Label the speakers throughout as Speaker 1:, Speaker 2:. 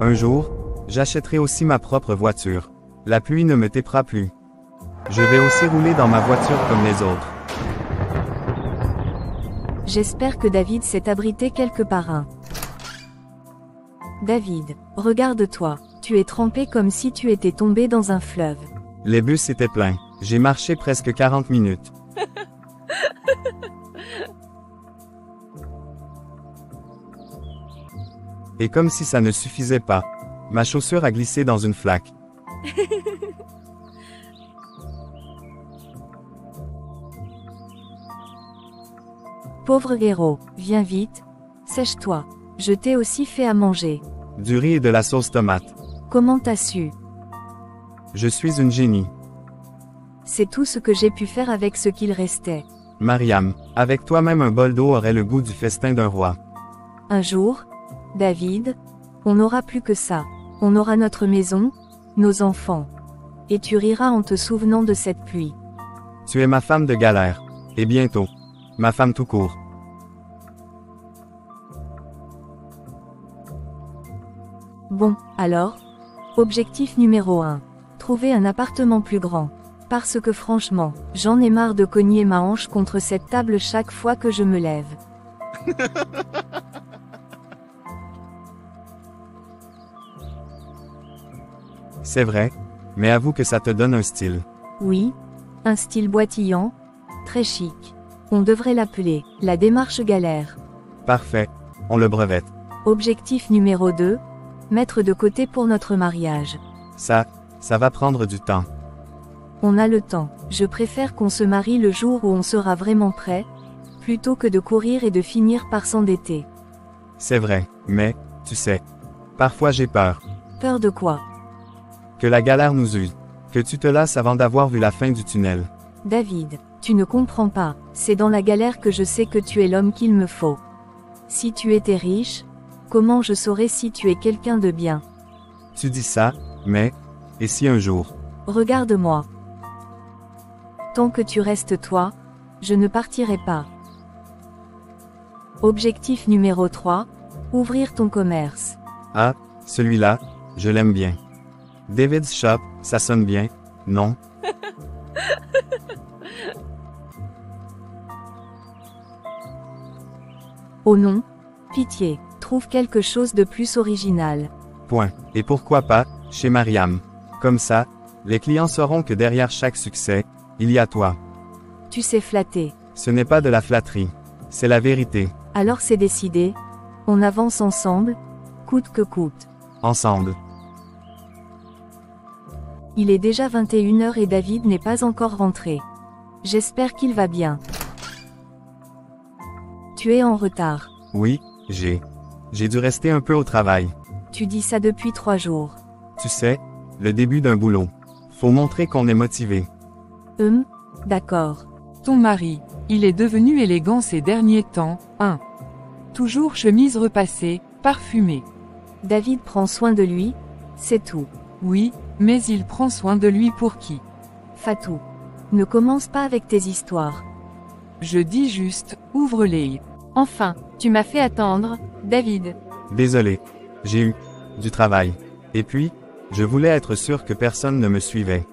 Speaker 1: Un jour, j'achèterai aussi ma propre voiture. La pluie ne me tépera plus. Je vais aussi rouler dans ma voiture comme les autres.
Speaker 2: J'espère que David s'est abrité quelque part. David, regarde-toi, tu es trempé comme si tu étais tombé dans un fleuve.
Speaker 1: Les bus étaient pleins. J'ai marché presque 40 minutes. Et comme si ça ne suffisait pas, ma chaussure a glissé dans une flaque.
Speaker 2: Pauvre héros, viens vite, sèche-toi. Je t'ai aussi fait à manger.
Speaker 1: Du riz et de la sauce tomate.
Speaker 2: Comment t'as su?
Speaker 1: Je suis une génie.
Speaker 2: C'est tout ce que j'ai pu faire avec ce qu'il restait.
Speaker 1: Mariam, avec toi-même un bol d'eau aurait le goût du festin d'un roi.
Speaker 2: Un jour, David, on n'aura plus que ça. On aura notre maison, nos enfants. Et tu riras en te souvenant de cette pluie.
Speaker 1: Tu es ma femme de galère. Et bientôt, ma femme tout court.
Speaker 2: Bon, alors, objectif numéro 1. Trouver un appartement plus grand. Parce que franchement, j'en ai marre de cogner ma hanche contre cette table chaque fois que je me lève.
Speaker 1: C'est vrai, mais avoue que ça te donne un style.
Speaker 2: Oui, un style boitillant, très chic. On devrait l'appeler la démarche galère.
Speaker 1: Parfait, on le brevette.
Speaker 2: Objectif numéro 2. Mettre de côté pour notre mariage.
Speaker 1: Ça va prendre du temps.
Speaker 2: On a le temps. Je préfère qu'on se marie le jour où on sera vraiment prêt, plutôt que de courir et de finir par s'endetter.
Speaker 1: C'est vrai, mais, tu sais, parfois j'ai peur.
Speaker 2: Peur de quoi?
Speaker 1: Que la galère nous use. Que tu te lasses avant d'avoir vu la fin du tunnel.
Speaker 2: David, tu ne comprends pas, c'est dans la galère que je sais que tu es l'homme qu'il me faut. Si tu étais riche, comment je saurais si tu es quelqu'un de bien?
Speaker 1: Tu dis ça, mais, et si un jour?
Speaker 2: Regarde-moi. Tant que tu restes toi, je ne partirai pas. Objectif numéro 3, ouvrir ton commerce.
Speaker 1: Ah, celui-là, je l'aime bien. David's Shop, ça sonne bien, non?
Speaker 2: Oh non, pitié, trouve quelque chose de plus original.
Speaker 1: Point. Et pourquoi pas, chez Mariam. Comme ça, les clients sauront que derrière chaque succès, il y a toi.
Speaker 2: Tu sais flatter.
Speaker 1: Ce n'est pas de la flatterie. C'est la vérité.
Speaker 2: Alors c'est décidé. On avance ensemble, coûte que coûte.
Speaker 1: Ensemble.
Speaker 2: Il est déjà 21h et David n'est pas encore rentré. J'espère qu'il va bien. Tu es en retard.
Speaker 1: Oui, j'ai dû rester un peu au travail.
Speaker 2: Tu dis ça depuis 3 jours.
Speaker 1: Tu sais, le début d'un boulot. Faut montrer qu'on est motivé.
Speaker 2: D'accord.
Speaker 3: Ton mari, il est devenu élégant ces derniers temps, hein. Toujours chemise repassée, parfumée.
Speaker 2: David prend soin de lui, c'est tout.
Speaker 3: Oui, mais il prend soin de lui pour qui?
Speaker 2: Fatou. Ne commence pas avec tes histoires.
Speaker 3: Je dis juste, ouvre-les.
Speaker 4: Enfin, tu m'as fait attendre, David.
Speaker 1: Désolé. J'ai eu du travail. Et puis, je voulais être sûr que personne ne me suivait.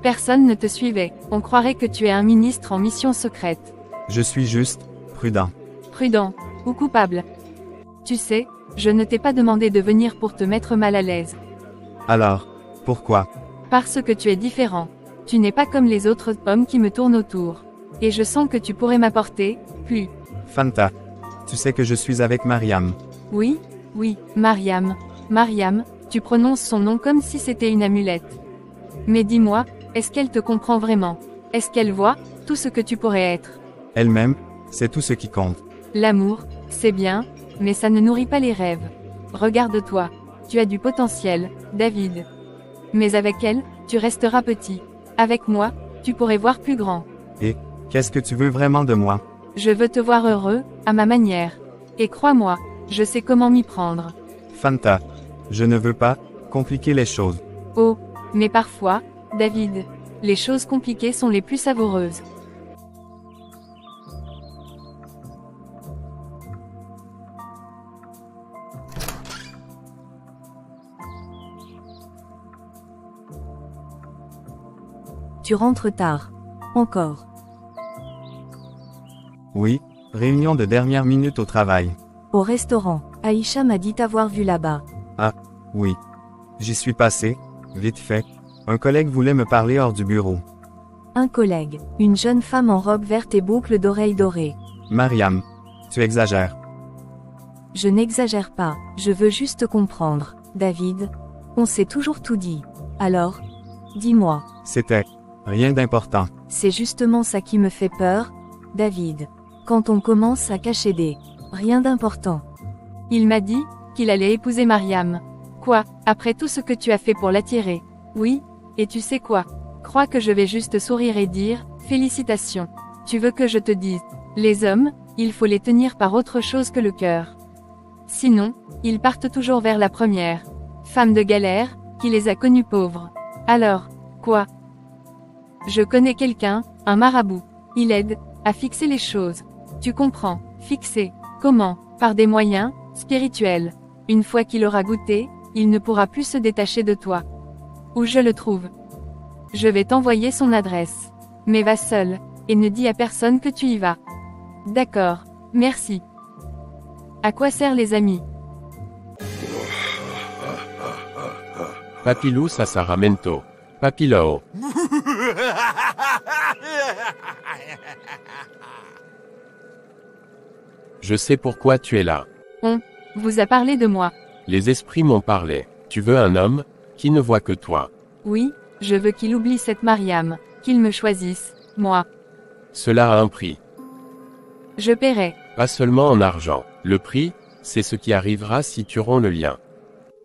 Speaker 4: Personne ne te suivait. On croirait que tu es un ministre en mission secrète.
Speaker 1: Je suis juste prudent.
Speaker 4: Prudent, ou coupable. Tu sais, je ne t'ai pas demandé de venir pour te mettre mal à l'aise.
Speaker 1: Alors, pourquoi?
Speaker 4: Parce que tu es différent. Tu n'es pas comme les autres hommes qui me tournent autour. Et je sens que tu pourrais m'apporter, plus.
Speaker 1: Fanta. Tu sais que je suis avec Mariam.
Speaker 4: Oui, oui, Mariam. Mariam, tu prononces son nom comme si c'était une amulette. Mais dis-moi, est-ce qu'elle te comprend vraiment? Est-ce qu'elle voit tout ce que tu pourrais être?
Speaker 1: Elle-même, c'est tout ce qui compte.
Speaker 4: L'amour, c'est bien, mais ça ne nourrit pas les rêves. Regarde-toi. Tu as du potentiel, David. Mais avec elle, tu resteras petit. Avec moi, tu pourrais voir plus grand.
Speaker 1: Et, qu'est-ce que tu veux vraiment de moi?
Speaker 4: Je veux te voir heureux, à ma manière. Et crois-moi, je sais comment m'y prendre.
Speaker 1: Fanta. Je ne veux pas compliquer les choses.
Speaker 4: Oh, mais parfois, David, les choses compliquées sont les plus savoureuses.
Speaker 2: Tu rentres tard. Encore.
Speaker 1: Oui, réunion de dernière minute au travail.
Speaker 2: Au restaurant, Aïcha m'a dit t'avoir vu là-bas.
Speaker 1: Oui. J'y suis passé, vite fait. Un collègue voulait me parler hors du bureau.
Speaker 2: Un collègue, une jeune femme en robe verte et boucles d'oreilles dorées.
Speaker 1: Mariam, tu exagères.
Speaker 2: Je n'exagère pas, je veux juste comprendre. David, on s'est toujours tout dit. Alors, dis-moi.
Speaker 1: C'était rien d'important.
Speaker 2: C'est justement ça qui me fait peur, David. Quand on commence à cacher des rien d'important.
Speaker 4: Il m'a dit qu'il allait épouser Mariam. Quoi, après tout ce que tu as fait pour l'attirer? Oui, et tu sais quoi? Crois que je vais juste sourire et dire, félicitations. Tu veux que je te dise, les hommes, il faut les tenir par autre chose que le cœur. Sinon, ils partent toujours vers la première femme de galère, qui les a connus pauvres. Alors, quoi? Je connais quelqu'un, un marabout. Il aide à fixer les choses. Tu comprends, fixer. Comment? Par des moyens spirituels. Une fois qu'il aura goûté, il ne pourra plus se détacher de toi. Où je le trouve? Je vais t'envoyer son adresse. Mais va seul, et ne dis à personne que tu y vas. D'accord, merci. À quoi servent les amis?
Speaker 5: Papilou Sasaramento. Papilao. Je sais pourquoi tu es là.
Speaker 4: On vous a parlé de moi.
Speaker 5: Les esprits m'ont parlé. Tu veux un homme qui ne voit que toi.
Speaker 4: Oui, je veux qu'il oublie cette Mariam, qu'il me choisisse, moi.
Speaker 5: Cela a un prix.
Speaker 4: Je paierai.
Speaker 5: Pas seulement en argent. Le prix, c'est ce qui arrivera si tu romps le lien.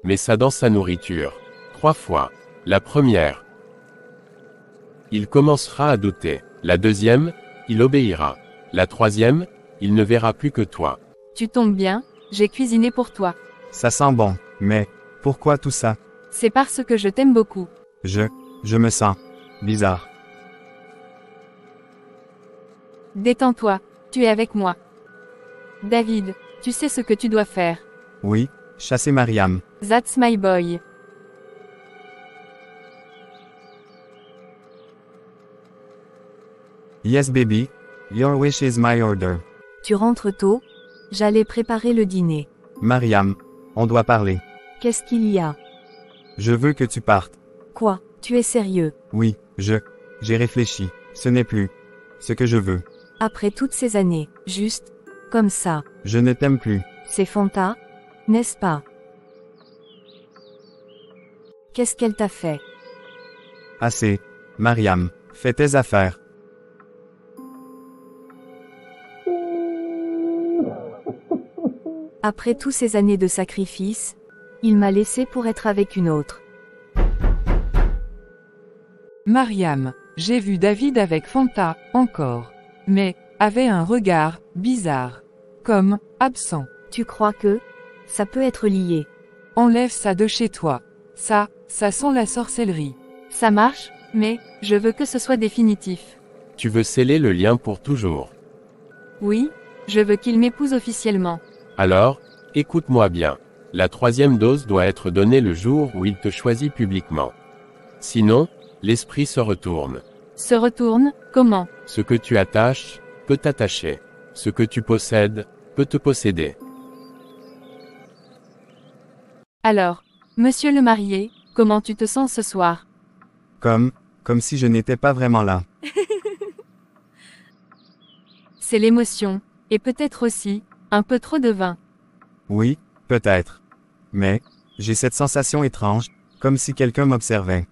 Speaker 5: Mets ça dans sa nourriture. 3 fois. La première, il commencera à douter. La deuxième, il obéira. La troisième, il ne verra plus que toi.
Speaker 4: Tu tombes bien, j'ai cuisiné pour toi.
Speaker 1: Ça sent bon, mais pourquoi tout ça?
Speaker 4: C'est parce que je t'aime beaucoup.
Speaker 1: Je me sens bizarre.
Speaker 4: Détends-toi, tu es avec moi. David, tu sais ce que tu dois faire.
Speaker 1: Oui, chasser Mariam.
Speaker 4: That's my boy.
Speaker 1: Yes baby, your wish is my order.
Speaker 2: Tu rentres tôt? J'allais préparer le dîner.
Speaker 1: Mariam, on doit parler.
Speaker 2: Qu'est-ce qu'il y a?
Speaker 1: Je veux que tu partes.
Speaker 2: Quoi? Tu es sérieux?
Speaker 1: Oui, j'ai réfléchi. Ce n'est plus ce que je veux.
Speaker 2: Après toutes ces années, juste, comme ça.
Speaker 1: Je ne t'aime plus.
Speaker 2: C'est Fanta, n'est-ce pas? Qu'est-ce qu'elle t'a fait?
Speaker 1: Assez. Mariam, fais tes affaires.
Speaker 2: Après toutes ces années de sacrifice, il m'a laissé pour être avec une autre.
Speaker 3: Mariam, j'ai vu David avec Fanta, encore. Mais, avait un regard, bizarre. Comme, absent.
Speaker 2: Tu crois que ça peut être lié?
Speaker 3: Enlève ça de chez toi. Ça sent la sorcellerie.
Speaker 4: Ça marche, mais, je veux que ce soit définitif.
Speaker 5: Tu veux sceller le lien pour toujours.
Speaker 4: Oui, je veux qu'il m'épouse officiellement.
Speaker 5: Alors, écoute-moi bien. La troisième dose doit être donnée le jour où il te choisit publiquement. Sinon, l'esprit se retourne.
Speaker 4: Se retourne, comment?
Speaker 5: Ce que tu attaches, peut t'attacher. Ce que tu possèdes, peut te posséder.
Speaker 4: Alors, monsieur le marié, comment tu te sens ce soir?
Speaker 1: Comme si je n'étais pas vraiment là.
Speaker 4: C'est l'émotion, et peut-être aussi, un peu trop de vin.
Speaker 1: Oui, peut-être. Mais, j'ai cette sensation étrange, comme si quelqu'un m'observait.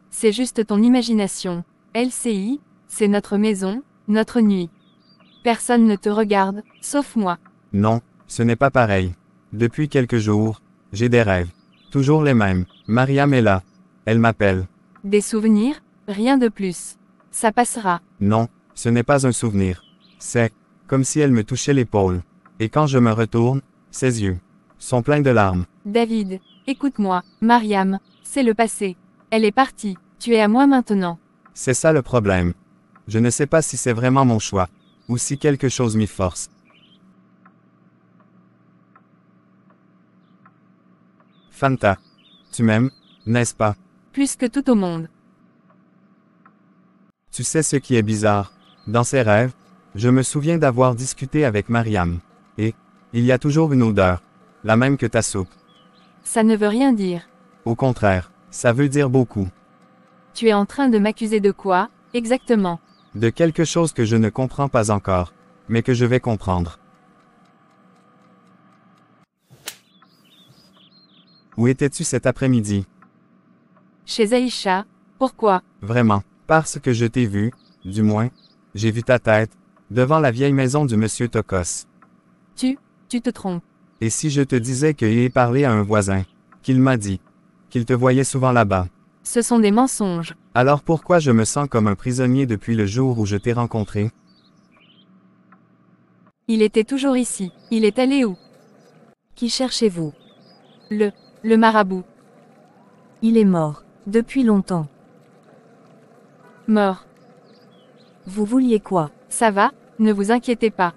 Speaker 4: C'est juste ton imagination. LCI, c'est notre maison, notre nuit. Personne ne te regarde, sauf moi.
Speaker 1: Non, ce n'est pas pareil. Depuis quelques jours, j'ai des rêves. Toujours les mêmes. Mariam est là. Elle m'appelle.
Speaker 4: Des souvenirs, rien de plus. Ça passera.
Speaker 1: Non, ce n'est pas un souvenir. C'est comme si elle me touchait l'épaule. Et quand je me retourne, ses yeux sont pleins de larmes.
Speaker 4: David, écoute-moi, Mariam, c'est le passé. Elle est partie, tu es à moi maintenant.
Speaker 1: C'est ça le problème. Je ne sais pas si c'est vraiment mon choix, ou si quelque chose m'y force. Fanta, tu m'aimes, n'est-ce pas?
Speaker 4: Plus que tout au monde.
Speaker 1: Tu sais ce qui est bizarre? Dans ces rêves, je me souviens d'avoir discuté avec Mariam. Et, il y a toujours une odeur. La même que ta soupe.
Speaker 4: Ça ne veut rien dire.
Speaker 1: Au contraire, ça veut dire beaucoup.
Speaker 4: Tu es en train de m'accuser de quoi, exactement?
Speaker 1: De quelque chose que je ne comprends pas encore, mais que je vais comprendre. Où étais-tu cet après-midi?
Speaker 4: Chez Aïcha, pourquoi?
Speaker 1: Vraiment, parce que je t'ai vu, du moins, j'ai vu ta tête, devant la vieille maison du monsieur Tokos.
Speaker 4: Tu te trompes.
Speaker 1: Et si je te disais que j'ai parlé à un voisin, qu'il m'a dit, qu'il te voyait souvent là-bas?
Speaker 4: Ce sont des mensonges.
Speaker 1: Alors pourquoi je me sens comme un prisonnier depuis le jour où je t'ai rencontré?
Speaker 4: Il était toujours ici. Il est allé où?
Speaker 2: Qui cherchez-vous?
Speaker 4: Le marabout.
Speaker 2: Il est mort, depuis longtemps.
Speaker 4: Mort.
Speaker 2: Vous vouliez quoi?
Speaker 4: Ça va, ne vous inquiétez pas.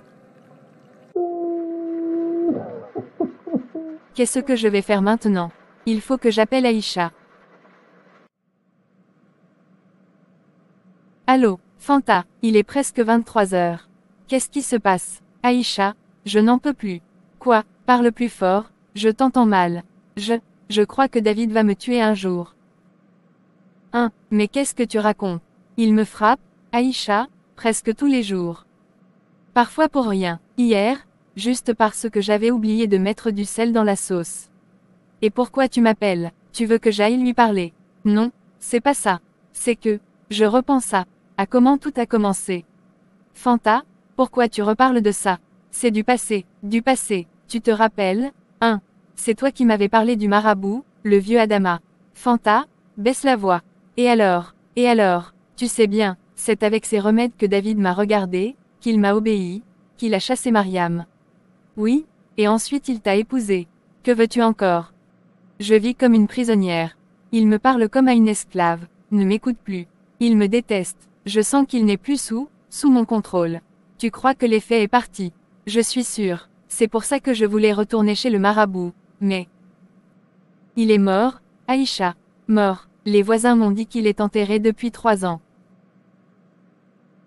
Speaker 4: Qu'est-ce que je vais faire maintenant? Il faut que j'appelle Aïcha. Allô, Fanta, il est presque 23 heures. Qu'est-ce qui se passe? Aïcha, je n'en peux plus. Quoi? Parle plus fort, je t'entends mal. Je crois que David va me tuer un jour. Mais qu'est-ce que tu racontes? Il me frappe, Aïcha, presque tous les jours. Parfois pour rien. Hier, juste parce que j'avais oublié de mettre du sel dans la sauce. Et pourquoi tu m'appelles? Tu veux que j'aille lui parler? Non, c'est pas ça. C'est que, je repense à comment tout a commencé. Fanta, pourquoi tu reparles de ça? C'est du passé, tu te rappelles? C'est toi qui m'avais parlé du marabout, le vieux Adama. Fanta, baisse la voix. Et alors, tu sais bien, c'est avec ces remèdes que David m'a regardé, qu'il m'a obéi, qu'il a chassé Mariam. Oui, et ensuite il t'a épousé. Que veux-tu encore? Je vis comme une prisonnière. Il me parle comme à une esclave, ne m'écoute plus. Il me déteste, je sens qu'il n'est plus sous mon contrôle. Tu crois que l'effet est parti? Je suis sûre, c'est pour ça que je voulais retourner chez le marabout, mais... Il est mort, Aïcha. Mort, les voisins m'ont dit qu'il est enterré depuis 3 ans.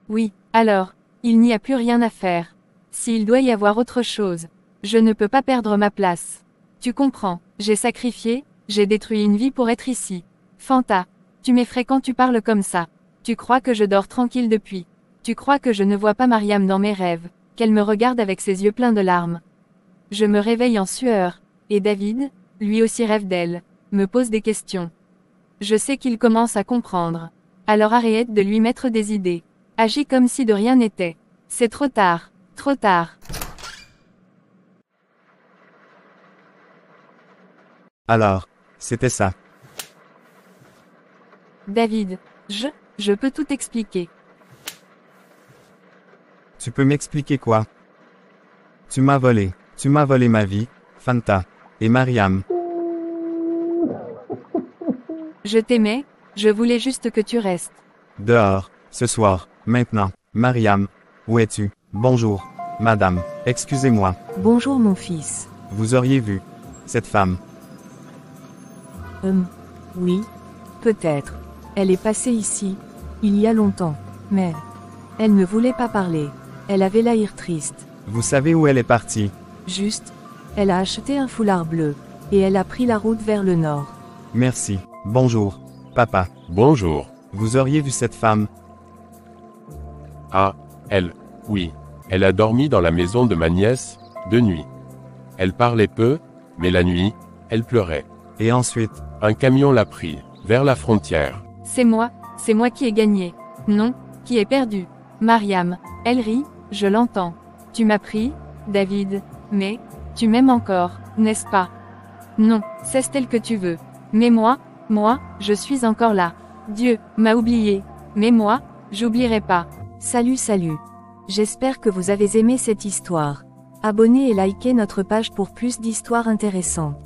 Speaker 4: Oui, alors, il n'y a plus rien à faire. S'il doit y avoir autre chose, je ne peux pas perdre ma place. Tu comprends, j'ai sacrifié, j'ai détruit une vie pour être ici. Fanta, tu m'effraies quand tu parles comme ça. Tu crois que je dors tranquille depuis. Tu crois que je ne vois pas Mariam dans mes rêves, qu'elle me regarde avec ses yeux pleins de larmes. Je me réveille en sueur, et David, lui aussi rêve d'elle, me pose des questions. Je sais qu'il commence à comprendre. Alors arrête de lui mettre des idées. Agis comme si de rien n'était. C'est trop tard, trop tard.
Speaker 1: Alors, c'était ça.
Speaker 4: David, je peux tout expliquer.
Speaker 1: Tu peux m'expliquer quoi? Tu m'as volé ma vie, Fanta, et Mariam.
Speaker 4: Je t'aimais, je voulais juste que tu restes.
Speaker 1: Dehors, ce soir, maintenant. Mariam, où es-tu? Bonjour, madame, excusez-moi.
Speaker 2: Bonjour mon fils.
Speaker 1: Vous auriez vu cette femme?
Speaker 2: Oui. Peut-être. Elle est passée ici, il y a longtemps. Mais, elle ne voulait pas parler. Elle avait l'air triste.
Speaker 1: Vous savez où elle est partie?
Speaker 2: Juste, elle a acheté un foulard bleu, et elle a pris la route vers le nord.
Speaker 1: Merci. Bonjour, papa.
Speaker 5: Bonjour.
Speaker 1: Vous auriez vu cette femme?
Speaker 5: Ah, elle, oui. Elle a dormi dans la maison de ma nièce, de nuit. Elle parlait peu, mais la nuit, elle pleurait.
Speaker 1: Et ensuite?
Speaker 5: Un camion l'a pris, vers la frontière.
Speaker 4: C'est moi qui ai gagné. Non, qui ai perdu. Mariam, elle rit, je l'entends. Tu m'as pris, David, mais, tu m'aimes encore, n'est-ce pas? Non, c'est tel que tu veux. Mais moi, je suis encore là. Dieu m'a oublié. Mais moi, j'oublierai pas.
Speaker 2: Salut. J'espère que vous avez aimé cette histoire. Abonnez et likez notre page pour plus d'histoires intéressantes.